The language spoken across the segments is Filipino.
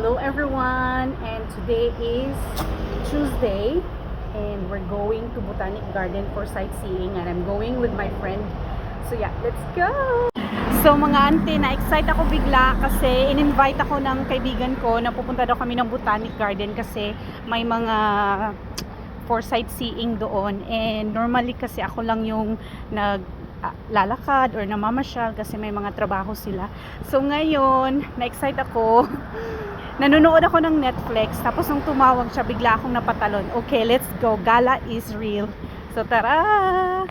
Hello everyone, and today is Tuesday and we're going to Botanic Garden for sightseeing and I'm going with my friend. So yeah, let's go! So mga auntie, na-excite ako bigla kasi in-invite ako ng kaibigan ko na pupunta daw kami ng Botanic Garden kasi may mga for sightseeing doon, and normally kasi ako lang yung lalakad or namamasyal kasi may mga trabaho sila. So ngayon, na-excite ako. Nanonood ako ng Netflix, tapos nung tumawag siya, bigla akong napatalon. Okay, let's go. Gala is real. So tara!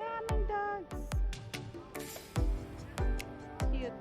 Daming dogs! Cute.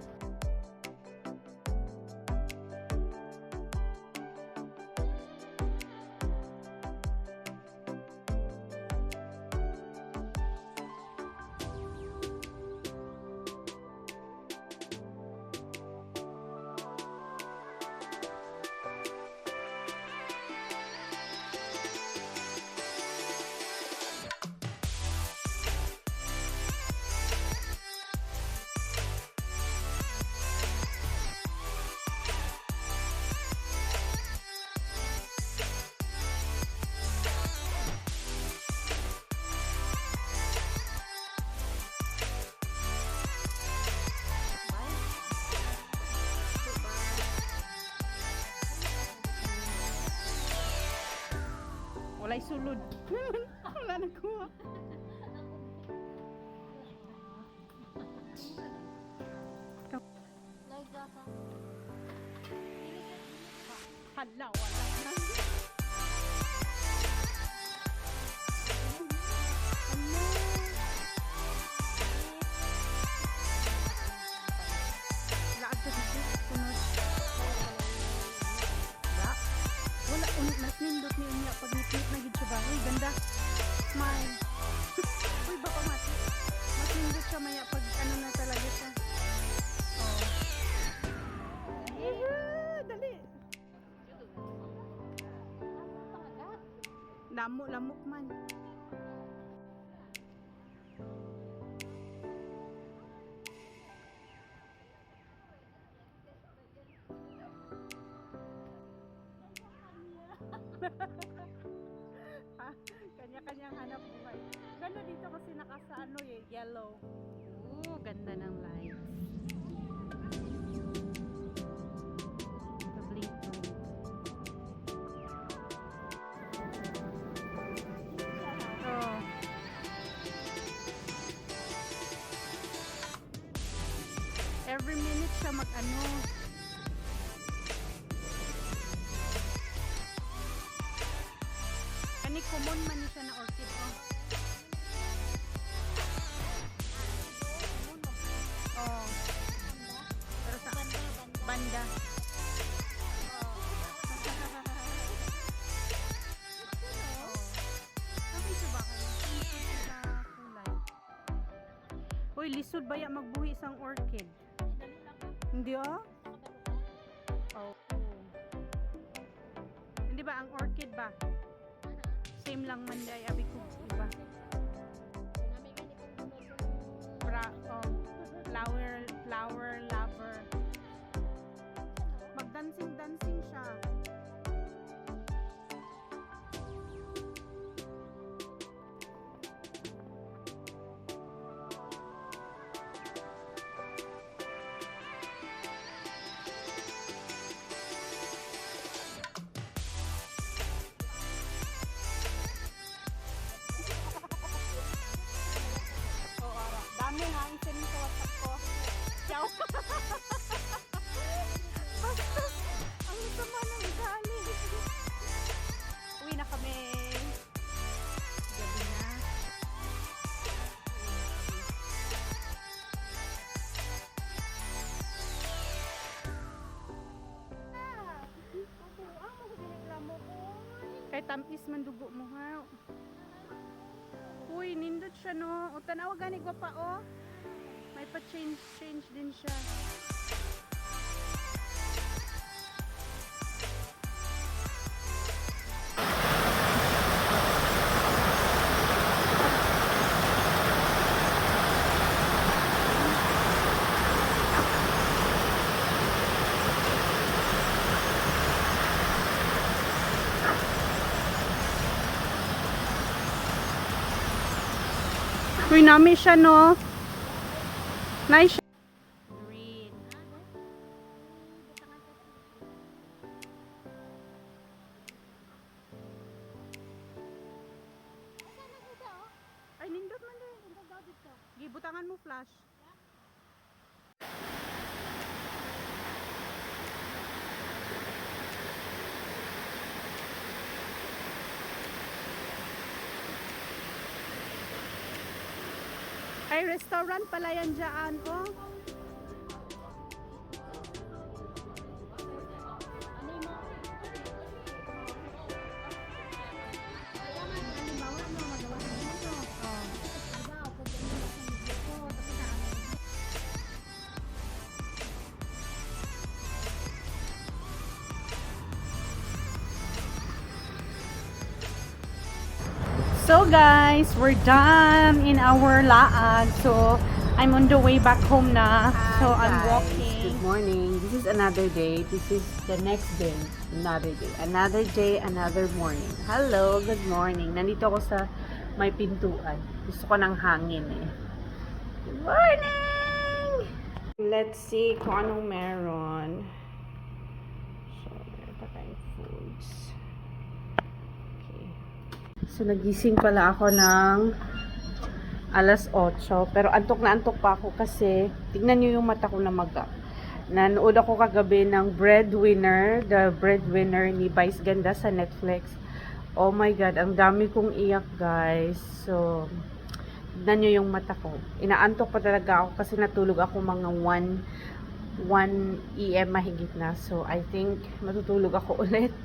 Walay sulod. Wala nakuha. Hala, wala na. Laag ka dito. Sunod. Wala, mas nindot ni Unya pag nipit na gid siya ba? Uy, ganda. Smile. Uy, baka mati. Mas nindot siya maya pag ano na talaga siya. Oh. Dali. Lamok man. Kanya-kanyang hanap buhay. Ganda dito kasi nakasaano yellow. Ganda ng lights. Oh. Every minute siya mag-ano. Kani common man ni siya na orchid, oh. Oh. Pero sa banda. Oh. Sabi siya ba kayo? Sa kulay. Uy, lisod ba ya magbuhi isang orchid? Hindi, oh? Oh. Hindi ba ang orchid ba? Same lang man day abi ko, diba? Flower lover. Magdancing siya. manipis man dugo mo ha. Uy, nindot siya no. O tanawa gani ko pa oh. May pa-change din siya. Uy, nami siya no. Nice siya. Green. Ay, nindot man din. Gibutangan mo flash. Ay, restaurant pala yan dyan, oh. So guys, we're done in our laag. So I'm on the way back home na. So I'm walking. Good morning. This is another day. This is the next day. Another day. Another day, another morning. Hello, good morning. Nandito ako sa may pintuan. Gusto ko ng hangin eh. Good morning! Let's see kung anong meron. So, meron pa tayong foods. Okay. So, nagising pala ako ng alas 8. Pero antok na antok pa ako kasi tignan nyo yung mata ko na maga. Nanood ako kagabi ng Breadwinner, the Breadwinner ni Vice Ganda sa Netflix. Oh my God, ang dami kong iyak guys. So, tignan nyo yung mata ko. Inaantok pa talaga ako kasi natulog ako mga 1 1 AM mahigit na. So, I think matutulog ako ulit.